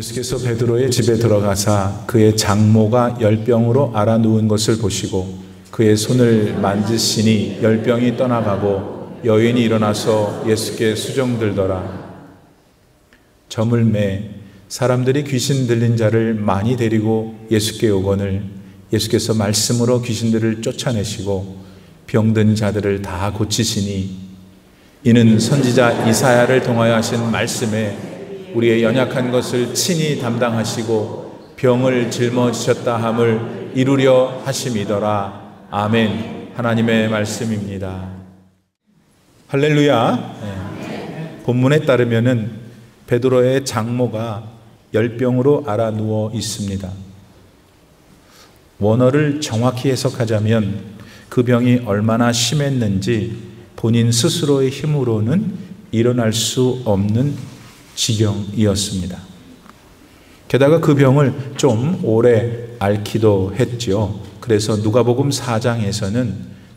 예수께서 베드로의 집에 들어가사 그의 장모가 열병으로 앓아 누운 것을 보시고 그의 손을 만지시니 열병이 떠나가고 여인이 일어나서 예수께 수종들더라. 저물매 사람들이 귀신 들린 자를 많이 데리고 예수께 오거늘 예수께서 말씀으로 귀신들을 쫓아내시고 병든 자들을 다 고치시니 이는 선지자 이사야를 통하여 하신 말씀에 우리의 연약한 것을 친히 담당하시고 병을 짊어지셨다 함을 이루려 하심이더라. 아멘. 하나님의 말씀입니다. 할렐루야. 본문에 따르면은 베드로의 장모가 열병으로 앓아 누워 있습니다. 원어를 정확히 해석하자면 그 병이 얼마나 심했는지 본인 스스로의 힘으로는 일어날 수 없는 지경이었습니다. 게다가 그 병을 좀 오래 앓기도 했죠. 그래서 누가복음 4장에서는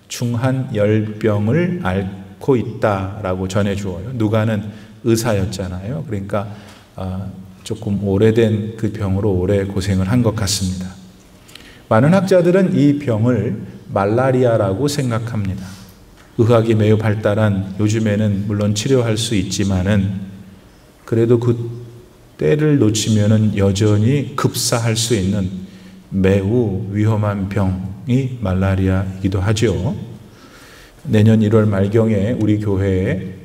중한 열병을 앓고 있다라고 전해주어요. 누가는 의사였잖아요. 그러니까 조금 오래된 그 병으로 오래 고생을 한 것 같습니다. 많은 학자들은 이 병을 말라리아라고 생각합니다. 의학이 매우 발달한 요즘에는 물론 치료할 수 있지만은 그래도 그 때를 놓치면은 여전히 급사할 수 있는 매우 위험한 병이 말라리아이기도 하죠. 내년 1월 말경에 우리 교회에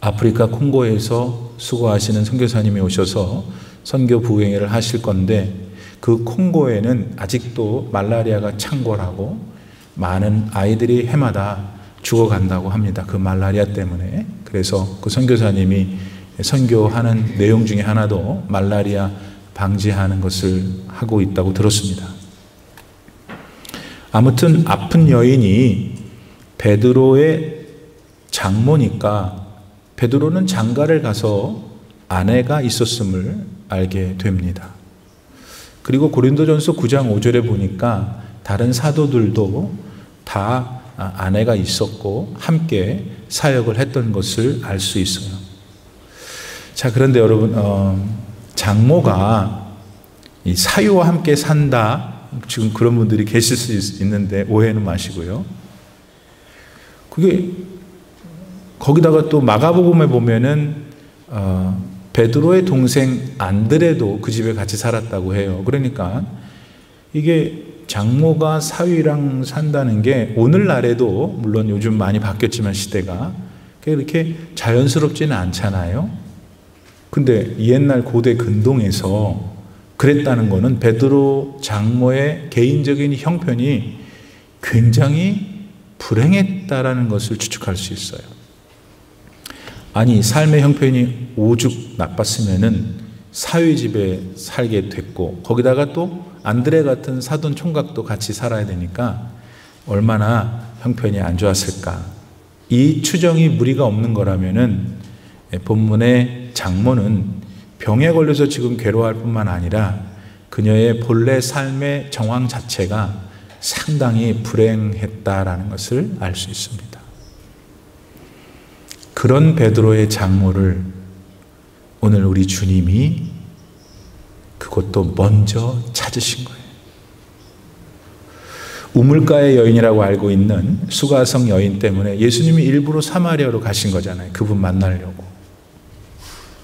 아프리카 콩고에서 수고하시는 선교사님이 오셔서 선교 부행회를 하실 건데 그 콩고에는 아직도 말라리아가 창궐하고 많은 아이들이 해마다 죽어간다고 합니다. 그 말라리아 때문에. 그래서 그 선교사님이 선교하는 내용 중에 하나도 말라리아 방지하는 것을 하고 있다고 들었습니다. 아무튼 아픈 여인이 베드로의 장모니까 베드로는 장가를 가서 아내가 있었음을 알게 됩니다. 그리고 고린도전서 9장 5절에 보니까 다른 사도들도 다 아내가 있었고 함께 사역을 했던 것을 알 수 있어요. 자, 그런데 여러분, 장모가 이 사유와 함께 산다. 지금 그런 분들이 계실 수 있는데 오해는 마시고요. 그게 거기다가 또 마가복음에 보면은 베드로의 동생 안드레도 그 집에 같이 살았다고 해요. 그러니까 이게 장모가 사위랑 산다는 게 오늘날에도 물론 요즘 많이 바뀌었지만 시대가 그렇게 자연스럽지는 않잖아요. 근데 옛날 고대 근동에서 그랬다는 거는 베드로 장모의 개인적인 형편이 굉장히 불행했다라는 것을 추측할 수 있어요. 아니, 삶의 형편이 오죽 나빴으면은 사위 집에 살게 됐고 거기다가 또 안드레 같은 사돈 총각도 같이 살아야 되니까 얼마나 형편이 안 좋았을까. 이 추정이 무리가 없는 거라면은 본문의 장모는 병에 걸려서 지금 괴로워할 뿐만 아니라 그녀의 본래 삶의 정황 자체가 상당히 불행했다라는 것을 알 수 있습니다. 그런 베드로의 장모를 오늘 우리 주님이 그것도 먼저 찾으신 거예요. 우물가의 여인이라고 알고 있는 수가성 여인 때문에 예수님이 일부러 사마리아로 가신 거잖아요. 그분 만나려고.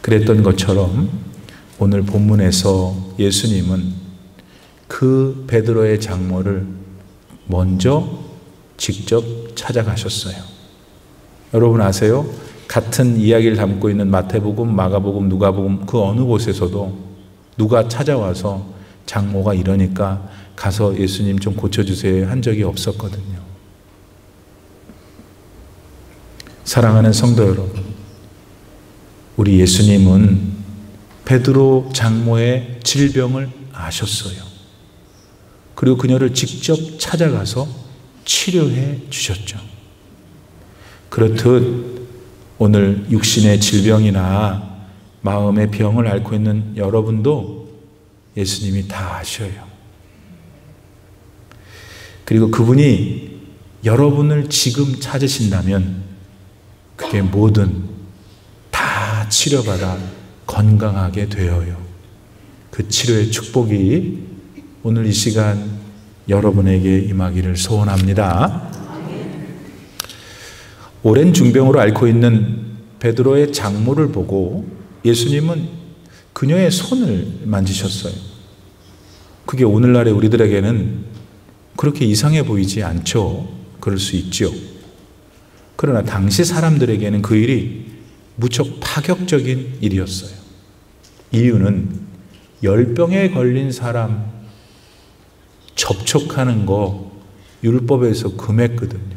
그랬던 것처럼 오늘 본문에서 예수님은 그 베드로의 장모를 먼저 직접 찾아가셨어요. 여러분 아세요? 같은 이야기를 담고 있는 마태복음, 마가복음, 누가복음 그 어느 곳에서도 누가 찾아와서 장모가 이러니까 가서 예수님 좀 고쳐주세요 한 적이 없었거든요. 사랑하는 성도 여러분, 우리 예수님은 베드로 장모의 질병을 아셨어요. 그리고 그녀를 직접 찾아가서 치료해 주셨죠. 그렇듯 오늘 육신의 질병이나 마음의 병을 앓고 있는 여러분도 예수님이 다 아셔요. 그리고 그분이 여러분을 지금 찾으신다면 그게 뭐든 다 치료받아 건강하게 되어요. 그 치료의 축복이 오늘 이 시간 여러분에게 임하기를 소원합니다. 오랜 중병으로 앓고 있는 베드로의 장모를 보고 예수님은 그녀의 손을 만지셨어요. 그게 오늘날의 우리들에게는 그렇게 이상해 보이지 않죠. 그럴 수 있죠. 그러나 당시 사람들에게는 그 일이 무척 파격적인 일이었어요. 이유는 열병에 걸린 사람 접촉하는 거 율법에서 금했거든요.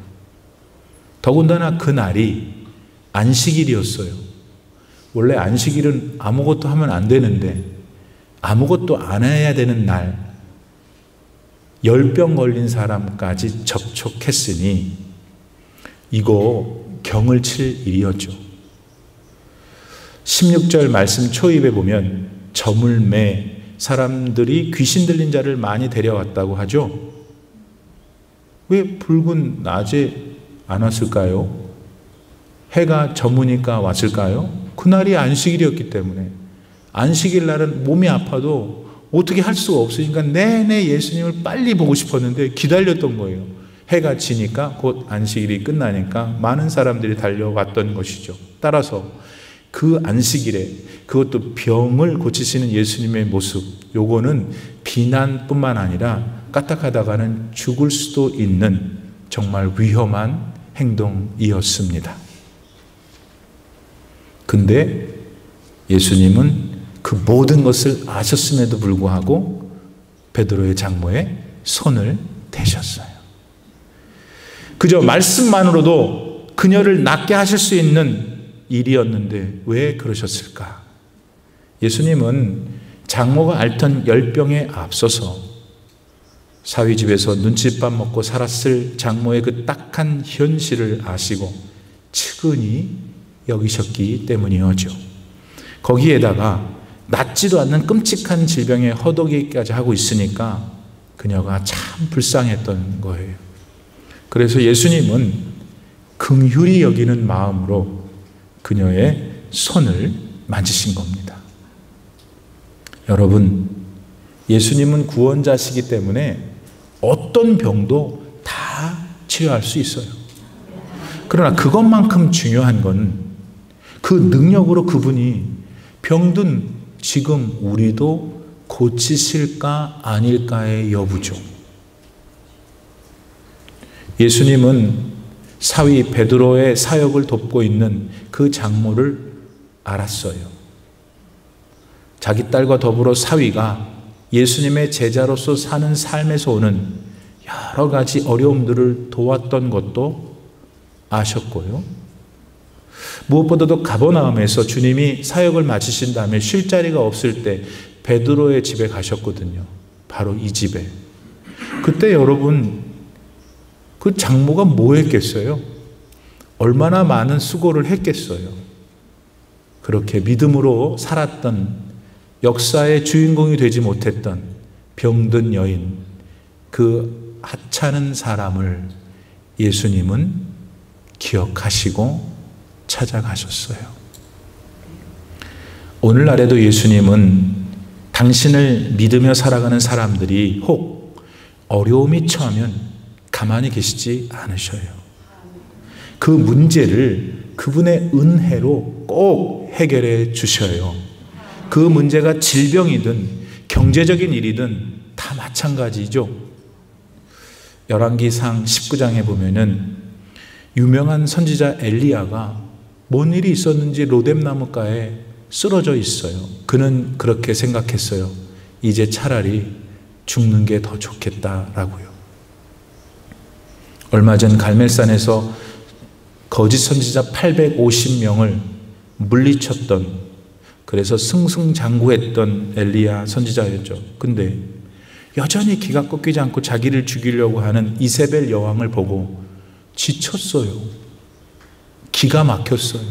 더군다나 그날이 안식일이었어요. 원래 안식일은 아무것도 하면 안 되는데 아무것도 안 해야 되는 날, 열병 걸린 사람까지 접촉했으니 이거 경을 칠 일이었죠. 16절 말씀 초입에 보면 점을 매 사람들이 귀신 들린 자를 많이 데려왔다고 하죠. 왜 붉은 낮에 안 왔을까요? 해가 저무니까 왔을까요? 그날이 안식일이었기 때문에. 안식일 날은 몸이 아파도 어떻게 할 수가 없으니까 내내 예수님을 빨리 보고 싶었는데 기다렸던 거예요. 해가 지니까 곧 안식일이 끝나니까 많은 사람들이 달려왔던 것이죠. 따라서 그 안식일에 그것도 병을 고치시는 예수님의 모습, 요거는 비난뿐만 아니라 까딱하다가는 죽을 수도 있는 정말 위험한 행동이었습니다. 근데 예수님은 그 모든 것을 아셨음에도 불구하고 베드로의 장모의 손을 대셨어요. 그저 말씀만으로도 그녀를 낫게 하실 수 있는 일이었는데 왜 그러셨을까? 예수님은 장모가 앓던 열병에 앞서서 사위집에서 눈칫밥 먹고 살았을 장모의 그 딱한 현실을 아시고 측은히 여기셨기 때문이었죠. 거기에다가 낫지도 않는 끔찍한 질병에 허덕이기까지 하고 있으니까 그녀가 참 불쌍했던 거예요. 그래서 예수님은 긍휼히 여기는 마음으로 그녀의 손을 만지신 겁니다. 여러분, 예수님은 구원자시기 때문에 어떤 병도 다 치료할 수 있어요. 그러나 그것만큼 중요한 건 그 능력으로 그분이 병든 지금 우리도 고치실까 아닐까의 여부죠. 예수님은 사위 베드로의 사역을 돕고 있는 그 장모를 알았어요. 자기 딸과 더불어 사위가 예수님의 제자로서 사는 삶에서 오는 여러 가지 어려움들을 도왔던 것도 아셨고요. 무엇보다도 가버나움에서 주님이 사역을 마치신 다음에 쉴 자리가 없을 때 베드로의 집에 가셨거든요. 바로 이 집에. 그때 여러분, 그 장모가 뭐 했겠어요? 얼마나 많은 수고를 했겠어요? 그렇게 믿음으로 살았던, 역사의 주인공이 되지 못했던 병든 여인, 그 하찮은 사람을 예수님은 기억하시고 찾아가셨어요. 오늘날에도 예수님은 당신을 믿으며 살아가는 사람들이 혹 어려움이 처하면 가만히 계시지 않으셔요. 그 문제를 그분의 은혜로 꼭 해결해 주셔요. 그 문제가 질병이든 경제적인 일이든 다 마찬가지죠. 열왕기상 19장에 보면은 유명한 선지자 엘리야가 뭔 일이 있었는지 로뎀나무가에 쓰러져 있어요. 그는 그렇게 생각했어요. 이제 차라리 죽는 게 더 좋겠다라고요. 얼마 전 갈멜산에서 거짓 선지자 850명을 물리쳤던, 그래서 승승장구했던 엘리야 선지자였죠. 근데 여전히 기가 꺾이지 않고 자기를 죽이려고 하는 이세벨 여왕을 보고 지쳤어요. 기가 막혔어요.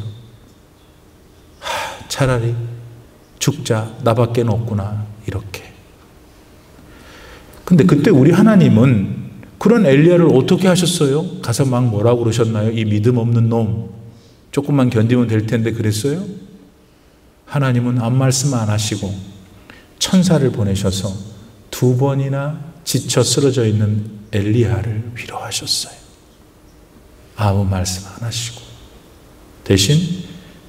차라리 죽자, 나밖에 없구나, 이렇게. 근데 그때 우리 하나님은 그런 엘리야를 어떻게 하셨어요? 가서 막 뭐라고 그러셨나요? 이 믿음 없는 놈, 조금만 견디면 될 텐데 그랬어요? 하나님은 아무 말씀 안 하시고 천사를 보내셔서 2번이나 지쳐 쓰러져 있는 엘리야를 위로하셨어요. 아무 말씀 안 하시고 대신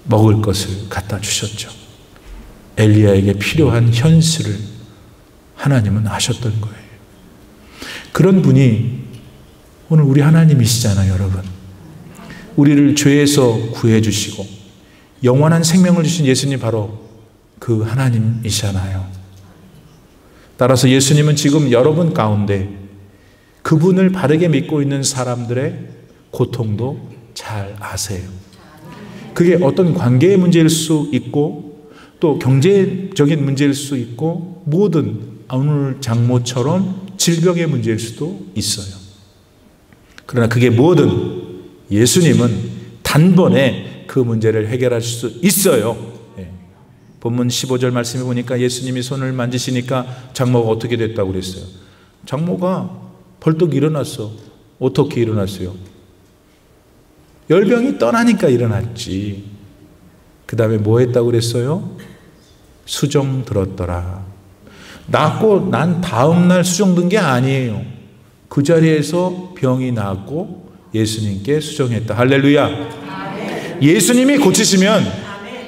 먹을 것을 갖다 주셨죠. 엘리야에게 필요한 현실을 하나님은 아셨던 거예요. 그런 분이 오늘 우리 하나님이시잖아요, 여러분. 우리를 죄에서 구해주시고 영원한 생명을 주신 예수님 바로 그 하나님이시잖아요. 따라서 예수님은 지금 여러분 가운데 그분을 바르게 믿고 있는 사람들의 고통도 잘 아세요. 그게 어떤 관계의 문제일 수 있고 또 경제적인 문제일 수 있고 모든 오늘 장모처럼 질병의 문제일 수도 있어요. 그러나 그게 뭐든 예수님은 단번에 그 문제를 해결할 수 있어요. 본문 15절 말씀에 보니까 예수님이 손을 만지시니까 장모가 어떻게 됐다고 그랬어요? 장모가 벌떡 일어났어. 어떻게 일어났어요? 열병이 떠나니까 일어났지. 그 다음에 뭐 했다고 그랬어요? 수종 들었더라. 낫고 난 다음날 수종 든 게 아니에요. 그 자리에서 병이 나았고 예수님께 수종했다. 할렐루야. 예수님이 고치시면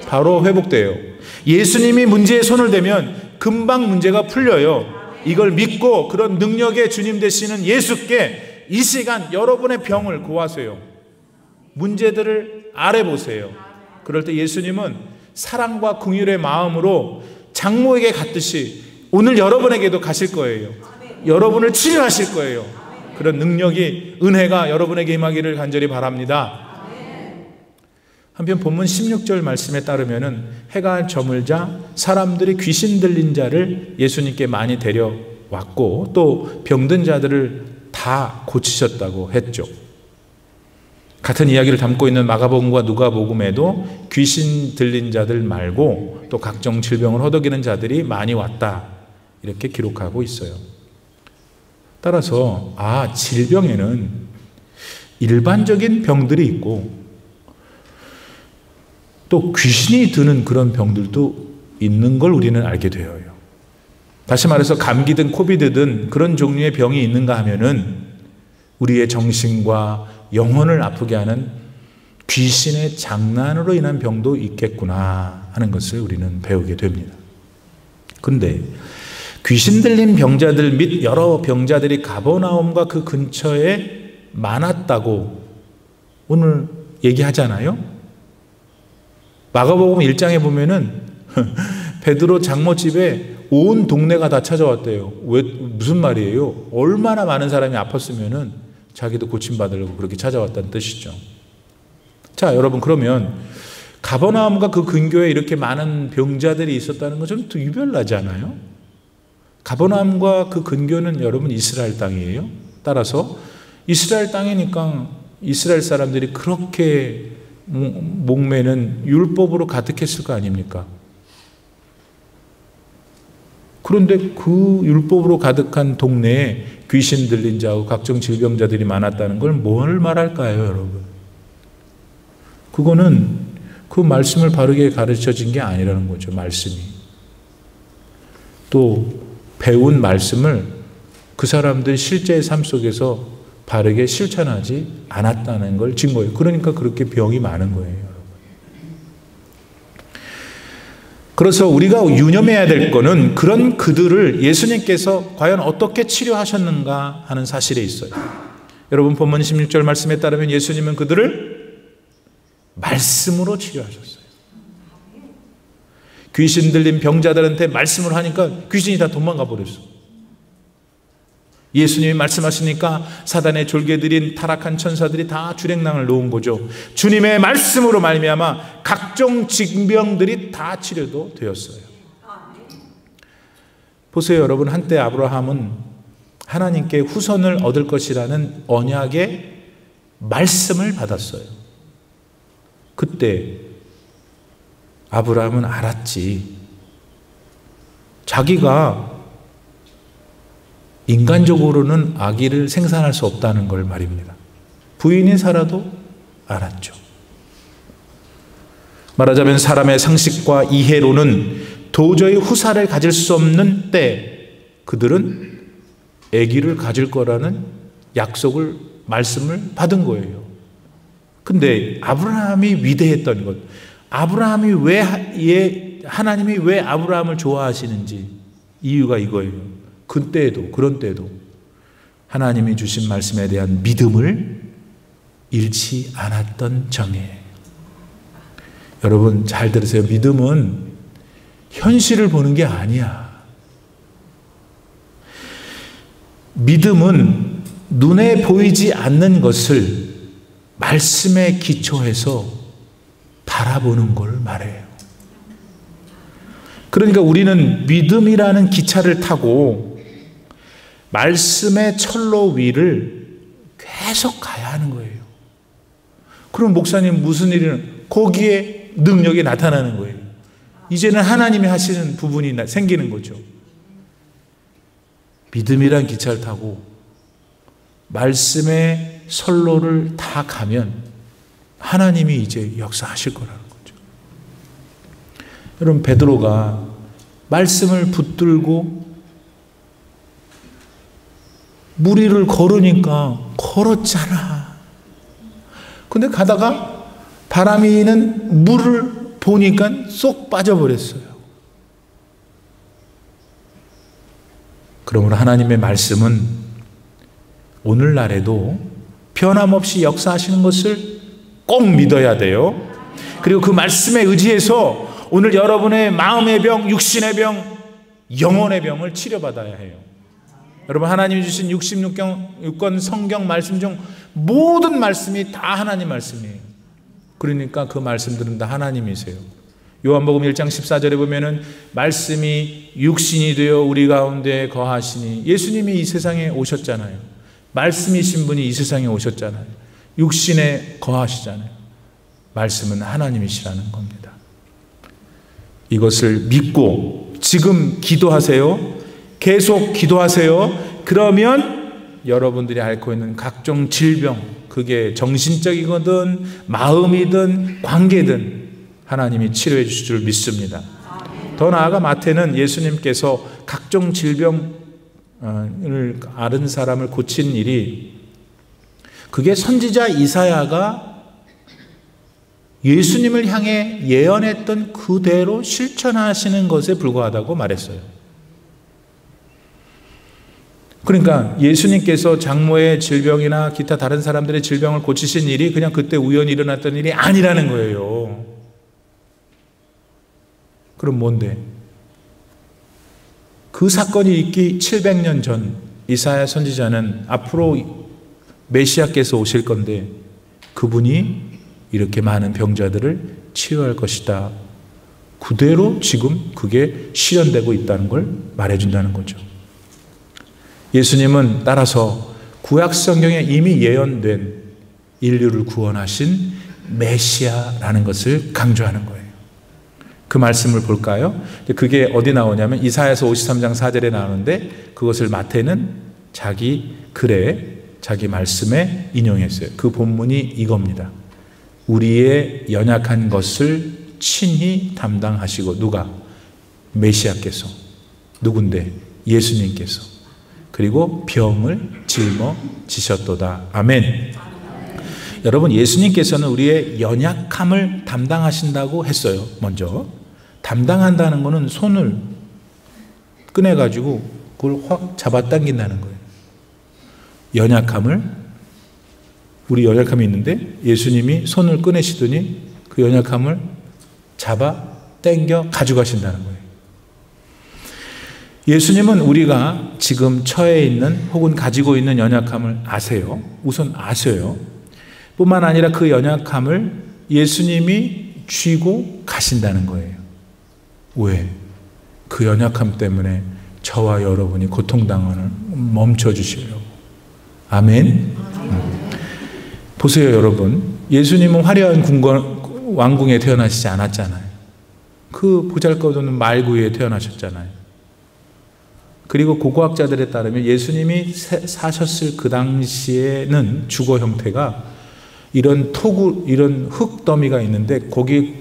바로 회복돼요. 예수님이 문제에 손을 대면 금방 문제가 풀려요. 이걸 믿고 그런 능력의 주님 되시는 예수께 이 시간 여러분의 병을 고하세요. 문제들을 알아보세요. 그럴 때 예수님은 사랑과 긍휼의 마음으로 장모에게 갔듯이 오늘 여러분에게도 가실 거예요. 여러분을 치료하실 거예요. 그런 능력이, 은혜가 여러분에게 임하기를 간절히 바랍니다. 한편 본문 16절 말씀에 따르면은 해가 저물자 사람들이 귀신 들린 자를 예수님께 많이 데려왔고 또 병든 자들을 다 고치셨다고 했죠. 같은 이야기를 담고 있는 마가복음과 누가복음에도 귀신 들린 자들 말고 또 각종 질병을 허덕이는 자들이 많이 왔다 이렇게 기록하고 있어요. 따라서 질병에는 일반적인 병들이 있고 또 귀신이 드는 그런 병들도 있는 걸 우리는 알게 되어요. 다시 말해서 감기든 코비드든 그런 종류의 병이 있는가 하면은 우리의 정신과 영혼을 아프게 하는 귀신의 장난으로 인한 병도 있겠구나 하는 것을 우리는 배우게 됩니다. 그런데 귀신 들린 병자들 및 여러 병자들이 가버나움과 그 근처에 많았다고 오늘 얘기하잖아요. 마가복음 1장에 보면은 베드로 장모집에 온 동네가 다 찾아왔대요. 왜, 무슨 말이에요? 얼마나 많은 사람이 아팠으면은 자기도 고침받으려고 그렇게 찾아왔다는 뜻이죠. 자, 여러분, 그러면 가버나움과 그 근교에 이렇게 많은 병자들이 있었다는 건 좀 유별나지 않아요? 가버나움과 그 근교는 여러분 이스라엘 땅이에요. 따라서 이스라엘 땅이니까 이스라엘 사람들이 그렇게 목매는 율법으로 가득했을 거 아닙니까? 그런데 그 율법으로 가득한 동네에 귀신 들린 자하고 각종 질병자들이 많았다는 걸 뭘 말할까요, 여러분? 그거는 그 말씀을 바르게 가르쳐진 게 아니라는 거죠, 말씀이. 또 배운 말씀을 그 사람들 실제의 삶 속에서 바르게 실천하지 않았다는 걸 증거예요. 그러니까 그렇게 병이 많은 거예요, 여러분. 그래서 우리가 유념해야 될 거는 그런 그들을 예수님께서 과연 어떻게 치료하셨는가 하는 사실에 있어요. 여러분 본문 16절 말씀에 따르면 예수님은 그들을 말씀으로 치료하셨어요. 귀신 들린 병자들한테 말씀을 하니까 귀신이 다 도망가 버렸어. 예수님이 말씀하시니까 사단의 졸개들인 타락한 천사들이 다 주랭랑을 놓은 거죠. 주님의 말씀으로 말미암아 각종 질병들이 다 치료도 되었어요. 보세요, 여러분. 한때 아브라함은 하나님께 후손을 얻을 것이라는 언약의 말씀을 받았어요. 그때 아브라함은 알았지. 자기가 인간적으로는 아기를 생산할 수 없다는 걸 말입니다. 부인이 살아도 알았죠. 말하자면 사람의 상식과 이해로는 도저히 후사를 가질 수 없는 때 그들은 아기를 가질 거라는 약속을, 말씀을 받은 거예요. 근데 아브라함이 위대했던 것, 하나님이 왜 아브라함을 좋아하시는지 이유가 이거예요. 그런 때에도 하나님이 주신 말씀에 대한 믿음을 잃지 않았던 정예. 여러분 잘 들으세요. 믿음은 현실을 보는 게 아니야. 믿음은 눈에 보이지 않는 것을 말씀에 기초해서 바라보는 걸 말해요. 그러니까 우리는 믿음이라는 기차를 타고 말씀의 철로 위를 계속 가야 하는 거예요. 그럼 목사님 무슨 일이는 거기에 능력이 나타나는 거예요. 이제는 하나님이 하시는 부분이 생기는 거죠. 믿음이란 기차를 타고 말씀의 선로를 다 가면 하나님이 이제 역사하실 거라는 거죠. 여러분 베드로가 말씀을 붙들고 무리를 걸으니까 걸었잖아. 근데 가다가 바람이 있는 물을 보니까 쏙 빠져버렸어요. 그러므로 하나님의 말씀은 오늘날에도 변함없이 역사하시는 것을 꼭 믿어야 돼요. 그리고 그 말씀에 의지해서 오늘 여러분의 마음의 병, 육신의 병, 영혼의 병을 치료받아야 해요. 여러분 하나님이 주신 66권 성경 말씀 중 모든 말씀이 다 하나님 말씀이에요. 그러니까 그 말씀들은 다 하나님이세요. 요한복음 1장 14절에 보면은 말씀이 육신이 되어 우리 가운데 거하시니, 예수님이 이 세상에 오셨잖아요. 말씀이신 분이 이 세상에 오셨잖아요. 육신에 거하시잖아요. 말씀은 하나님이시라는 겁니다. 이것을 믿고 지금 기도하세요. 계속 기도하세요. 그러면 여러분들이 앓고 있는 각종 질병, 그게 정신적이거든 마음이든 관계든 하나님이 치료해 주실 줄 믿습니다. 더 나아가 마태는 예수님께서 각종 질병을 앓은 사람을 고친 일이, 그게 선지자 이사야가 예수님을 향해 예언했던 그대로 실천하시는 것에 불과하다고 말했어요. 그러니까 예수님께서 장모의 질병이나 기타 다른 사람들의 질병을 고치신 일이 그냥 그때 우연히 일어났던 일이 아니라는 거예요. 그럼 뭔데? 그 사건이 있기 700년 전 이사야 선지자는 앞으로 메시아께서 오실 건데 그분이 이렇게 많은 병자들을 치유할 것이다. 그대로 지금 그게 실현되고 있다는 걸 말해준다는 거죠. 예수님은 따라서 구약 성경에 이미 예언된 인류를 구원하신 메시아라는 것을 강조하는 거예요. 그 말씀을 볼까요? 그게 어디 나오냐면 이사야서 53장 4절에 나오는데 그것을 마태는 자기 글에, 자기 말씀에 인용했어요. 그 본문이 이겁니다. 우리의 연약한 것을 친히 담당하시고, 누가? 메시아께서. 누군데? 예수님께서. 그리고 병을 짊어지셨도다. 아멘. 여러분 예수님께서는 우리의 연약함을 담당하신다고 했어요. 먼저 담당한다는 것은 손을 꺼내가지고 그걸 확 잡아당긴다는 거예요. 연약함을, 우리 연약함이 있는데 예수님이 손을 꺼내시더니 그 연약함을 잡아 당겨 가져가신다는 거예요. 예수님은 우리가 지금 처해 있는 혹은 가지고 있는 연약함을 아세요. 우선 아셔요. 뿐만 아니라 그 연약함을 예수님이 쥐고 가신다는 거예요. 왜? 그 연약함 때문에 저와 여러분이 고통당하는 멈춰주시려고. 아멘. 보세요 여러분, 예수님은 화려한 왕궁에 태어나시지 않았잖아요. 그 보잘것없는 말구에 태어나셨잖아요. 그리고 고고학자들에 따르면 예수님이 사셨을 그 당시에는 주거 형태가 이런 토구, 이런 흙더미가 있는데 거기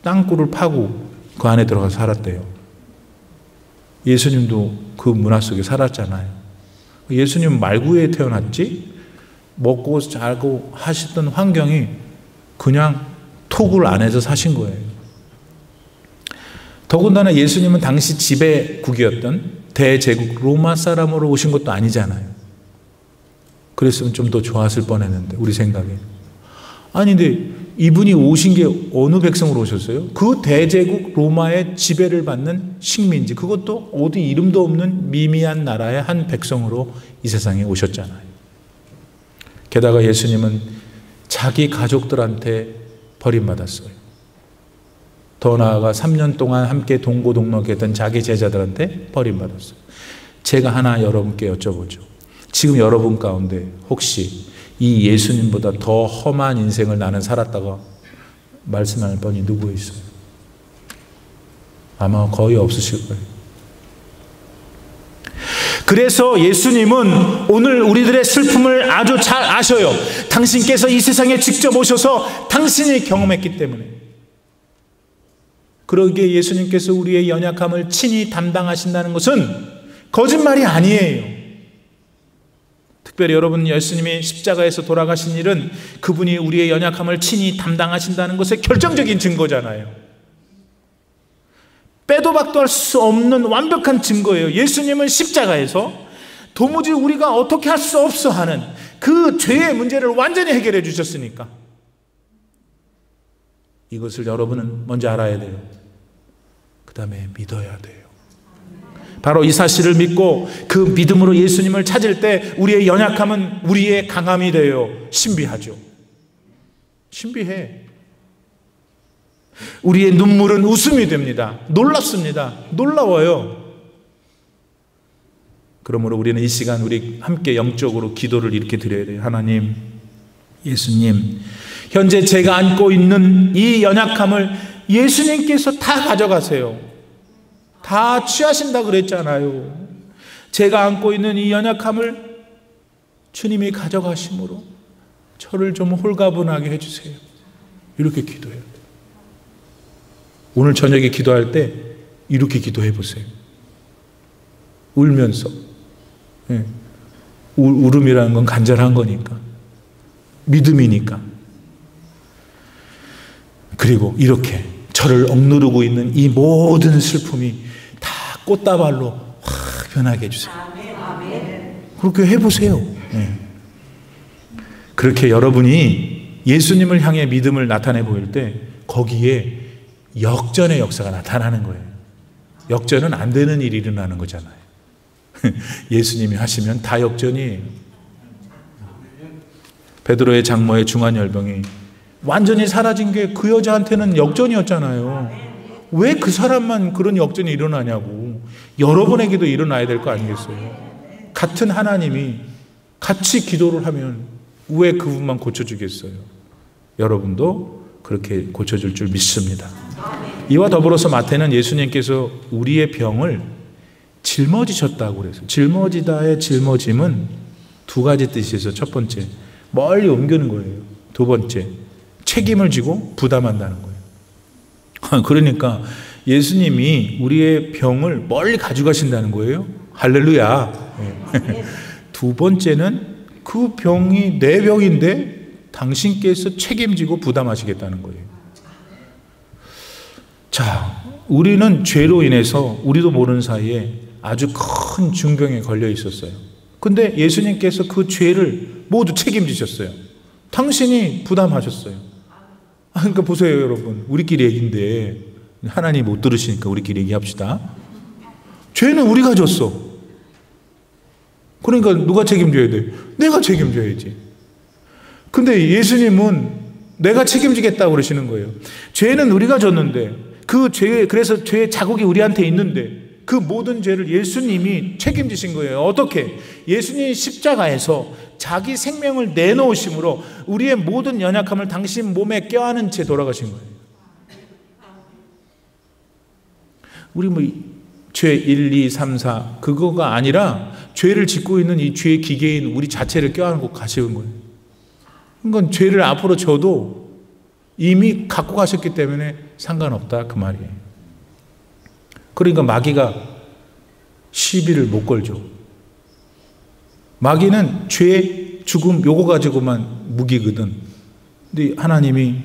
땅굴을 파고 그 안에 들어가서 살았대요. 예수님도 그 문화 속에 살았잖아요. 예수님 말구에 태어났지 먹고 자고 하시던 환경이 그냥 토굴 안에서 사신 거예요. 더군다나 예수님은 당시 지배국이었던 대제국 로마 사람으로 오신 것도 아니잖아요. 그랬으면 좀 더 좋았을 뻔했는데 우리 생각에. 아니 근데 이분이 오신 게 어느 백성으로 오셨어요? 그 대제국 로마의 지배를 받는 식민지, 그것도 어디 이름도 없는 미미한 나라의 한 백성으로 이 세상에 오셨잖아요. 게다가 예수님은 자기 가족들한테 버림받았어요. 더 나아가 3년 동안 함께 동고동락했던 자기 제자들한테 버림받았어요. 제가 하나 여러분께 여쭤보죠. 지금 여러분 가운데 혹시 이 예수님보다 더 험한 인생을 나는 살았다가 말씀할 분이 누구 있어요? 아마 거의 없으실 거예요. 그래서 예수님은 오늘 우리들의 슬픔을 아주 잘 아셔요. 당신께서 이 세상에 직접 오셔서 당신이 경험했기 때문에. 그러기에 예수님께서 우리의 연약함을 친히 담당하신다는 것은 거짓말이 아니에요. 특별히 여러분, 예수님이 십자가에서 돌아가신 일은 그분이 우리의 연약함을 친히 담당하신다는 것의 결정적인 증거잖아요. 빼도 박도 할 수 없는 완벽한 증거예요. 예수님은 십자가에서 도무지 우리가 어떻게 할 수 없어 하는 그 죄의 문제를 완전히 해결해 주셨으니까 이것을 여러분은 먼저 알아야 돼요. 그 다음에 믿어야 돼요. 바로 이 사실을 믿고 그 믿음으로 예수님을 찾을 때 우리의 연약함은 우리의 강함이 되어 신비하죠. 신비해. 우리의 눈물은 웃음이 됩니다. 놀랍습니다. 놀라워요. 그러므로 우리는 이 시간 우리 함께 영적으로 기도를 이렇게 드려야 돼요. 하나님, 예수님, 현재 제가 안고 있는 이 연약함을 예수님께서 다 가져가세요. 다 취하신다 그랬잖아요. 제가 안고 있는 이 연약함을 주님이 가져가심으로 저를 좀 홀가분하게 해주세요. 이렇게 기도해요. 오늘 저녁에 기도할 때 이렇게 기도해 보세요. 울면서. 울음이라는 건 간절한 거니까. 믿음이니까. 그리고 이렇게 저를 억누르고 있는 이 모든 슬픔이 다 꽃다발로 확 변하게 해주세요. 그렇게 해보세요. 그렇게 여러분이 예수님을 향해 믿음을 나타내 보일 때 거기에 역전의 역사가 나타나는 거예요. 역전은 안 되는 일이 일어나는 거잖아요. 예수님이 하시면 다 역전이에요. 베드로의 장모의 중환열병이 완전히 사라진 게 그 여자한테는 역전이었잖아요. 왜 그 사람만 그런 역전이 일어나냐고. 여러분에게도 일어나야 될 거 아니겠어요? 같은 하나님이 같이 기도를 하면 왜 그분만 고쳐주겠어요? 여러분도 그렇게 고쳐줄 줄 믿습니다. 이와 더불어서 마태는 예수님께서 우리의 병을 짊어지셨다고 그래서, 짊어지다의 짊어짐은 두 가지 뜻이 있어요. 첫 번째, 멀리 옮기는 거예요. 두 번째, 책임을 지고 부담한다는 거예요. 그러니까 예수님이 우리의 병을 멀리 가져가신다는 거예요. 할렐루야. 두 번째는 그 병이 내 병인데 당신께서 책임지고 부담하시겠다는 거예요. 자, 우리는 죄로 인해서 우리도 모르는 사이에 아주 큰 중병에 걸려 있었어요. 근데 예수님께서 그 죄를 모두 책임지셨어요. 당신이 부담하셨어요. 그러니까 보세요, 여러분. 우리끼리 얘기인데 하나님 못 들으시니까 우리끼리 얘기합시다. 죄는 우리가 졌어. 그러니까 누가 책임져야 돼? 내가 책임져야지. 근데 예수님은 내가 책임지겠다고 그러시는 거예요. 죄는 우리가 졌는데 그래서 죄의 자국이 우리한테 있는데 그 모든 죄를 예수님이 책임지신 거예요. 어떻게? 예수님이 십자가에서 자기 생명을 내놓으심으로 우리의 모든 연약함을 당신 몸에 껴안은 채 돌아가신 거예요. 우리 죄 1, 2, 3, 4 그거가 아니라 죄를 짓고 있는 이 죄의 기계인 우리 자체를 껴안고 가시는 거예요. 그러니까 죄를 앞으로 져도 이미 갖고 가셨기 때문에 상관없다 그 말이에요. 그러니까 마귀가 시비를 못 걸죠. 마귀는 죄, 죽음 요거 가지고만 무기거든. 근데 하나님이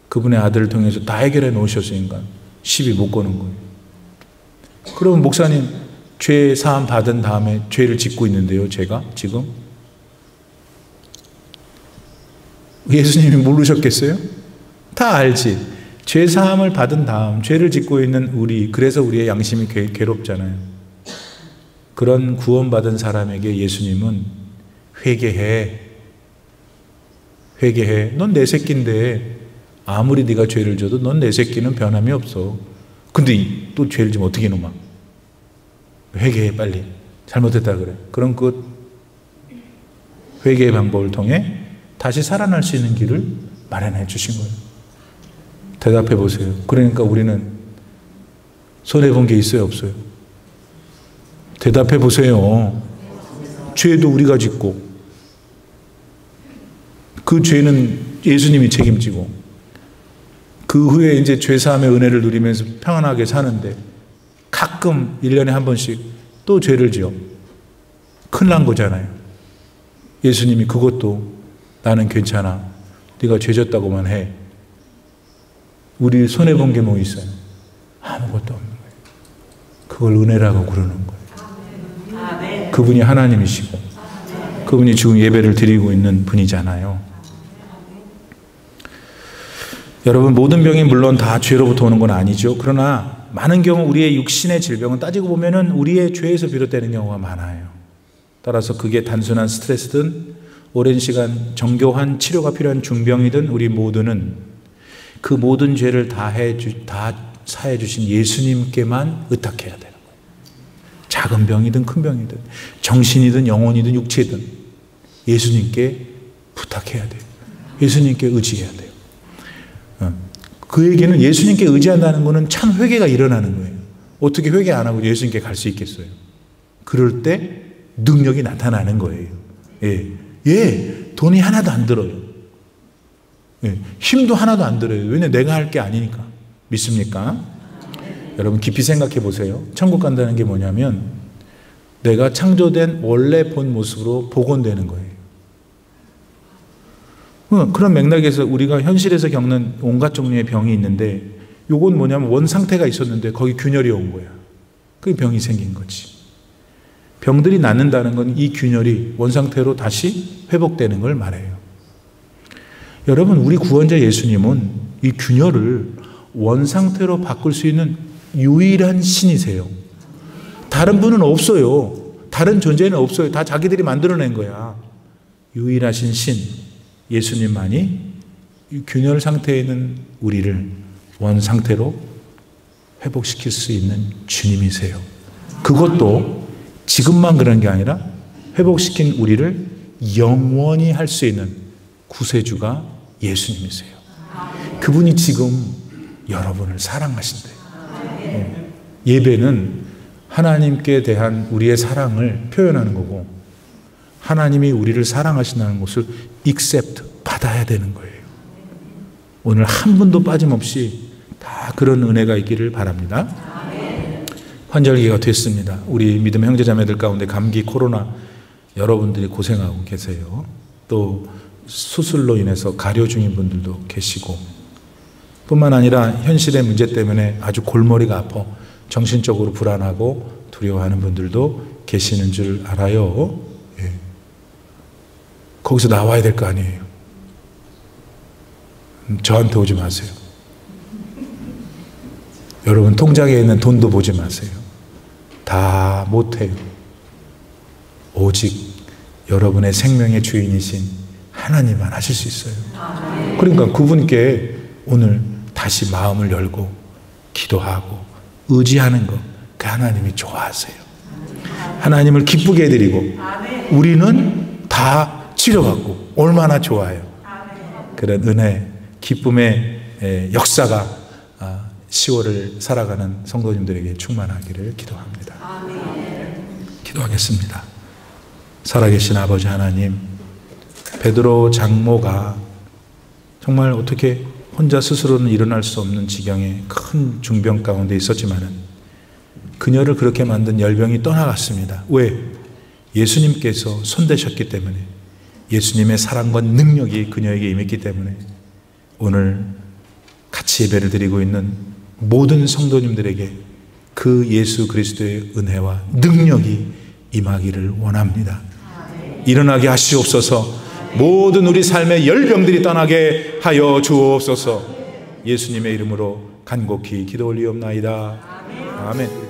그분의 아들을 통해서 다 해결해 놓으셨으니까 시비 못 거는 거예요. 그러면 목사님, 죄 사함 받은 다음에 죄를 짓고 있는데요, 제가 지금? 예수님이 모르셨겠어요? 다 알지. 죄 사함을 받은 다음 죄를 짓고 있는 우리, 그래서 우리의 양심이 괴롭잖아요. 그런 구원받은 사람에게 예수님은 회개해. 넌 내 새끼인데 아무리 네가 죄를 져도 넌 내 새끼는 변함이 없어. 근데 또 죄를 지면 어떻게 놈아? 회개해 빨리. 잘못했다 그래. 그럼 그 회개의 방법을 통해 다시 살아날 수 있는 길을 마련해 주신 거예요. 대답해 보세요. 그러니까 우리는 손해본 게 있어요, 없어요? 대답해 보세요. 죄도 우리가 짓고 그 죄는 예수님이 책임지고 그 후에 이제 죄사함의 은혜를 누리면서 평안하게 사는데 가끔 1년에 한 번씩 또 죄를 지어. 큰일 난 거잖아요. 예수님이 그것도 나는 괜찮아. 네가 죄 졌다고만 해. 우리 손해본 게 뭐 있어요? 아무것도 없는 거예요. 그걸 은혜라고 그러는 거예요. 그분이 하나님이시고 그분이 지금 예배를 드리고 있는 분이잖아요. 여러분, 모든 병이 물론 다 죄로부터 오는 건 아니죠. 그러나 많은 경우 우리의 육신의 질병은 따지고 보면은 우리의 죄에서 비롯되는 경우가 많아요. 따라서 그게 단순한 스트레스든 오랜 시간 정교한 치료가 필요한 중병이든 우리 모두는 그 모든 죄를 다 사해 주신 예수님께만 의탁해야 되는 거예요. 작은 병이든 큰 병이든 정신이든 영혼이든 육체든 예수님께 부탁해야 돼요. 예수님께 의지해야 돼요. 그에게는 예수님께 의지한다는 것은 참 회개가 일어나는 거예요. 어떻게 회개 안 하고 예수님께 갈 수 있겠어요? 그럴 때 능력이 나타나는 거예요. 돈이 하나도 안 들어요. 힘도 하나도 안 들어요. 왜냐면 내가 할 게 아니니까. 믿습니까? 여러분 깊이 생각해 보세요. 천국 간다는 게 뭐냐면 내가 창조된 원래 본 모습으로 복원되는 거예요. 그런 맥락에서 우리가 현실에서 겪는 온갖 종류의 병이 있는데 요건 뭐냐면 원 상태가 있었는데 거기 균열이 온 거야. 그게 병이 생긴 거지. 병들이 낫는다는 건 이 균열이 원 상태로 다시 회복되는 걸 말해요. 여러분, 우리 구원자 예수님은 이 균열을 원 상태로 바꿀 수 있는 유일한 신이세요. 다른 분은 없어요. 다른 존재는 없어요. 다 자기들이 만들어낸 거야. 유일하신 신 예수님만이 이 균열 상태에 있는 우리를 원 상태로 회복시킬 수 있는 주님이세요. 그것도 지금만 그런 게 아니라 회복시킨 우리를 영원히 할 수 있는 구세주가 예수님이세요. 그분이 지금 여러분을 사랑하신대요. 예배는 하나님께 대한 우리의 사랑을 표현하는 거고 하나님이 우리를 사랑하신다는 것을 accept, 받아야 되는 거예요. 오늘 한 분도 빠짐없이 다 그런 은혜가 있기를 바랍니다. 환절기가 됐습니다. 우리 믿음 형제자매들 가운데 감기, 코로나 여러분들이 고생하고 계세요. 또 수술로 인해서 가려 중인 분들도 계시고 뿐만 아니라 현실의 문제 때문에 아주 골머리가 아파 정신적으로 불안하고 두려워하는 분들도 계시는 줄 알아요. 거기서 나와야 될 거 아니에요. 저한테 오지 마세요. 여러분 통장에 있는 돈도 보지 마세요. 다 못해요. 오직 여러분의 생명의 주인이신 하나님만 하실 수 있어요. 그러니까 그분께 오늘 다시 마음을 열고 기도하고 의지하는 것, 그 하나님이 좋아하세요. 하나님을 기쁘게 해드리고 우리는 다 치료받고 얼마나 좋아요. 그런 은혜, 기쁨의 역사가 10월을 살아가는 성도님들에게 충만하기를 기도합니다. 기도하겠습니다. 살아계신 아버지 하나님, 베드로 장모가 정말 어떻게 혼자 스스로는 일어날 수 없는 지경의 큰 중병 가운데 있었지만은 그녀를 그렇게 만든 열병이 떠나갔습니다. 왜? 예수님께서 손대셨기 때문에, 예수님의 사랑과 능력이 그녀에게 임했기 때문에. 오늘 같이 예배를 드리고 있는 모든 성도님들에게 그 예수 그리스도의 은혜와 능력이 임하기를 원합니다. 일어나게 하시옵소서. 모든 우리 삶의 열병들이 떠나게 하여 주옵소서. 예수님의 이름으로 간곡히 기도 올리옵나이다. 아멘.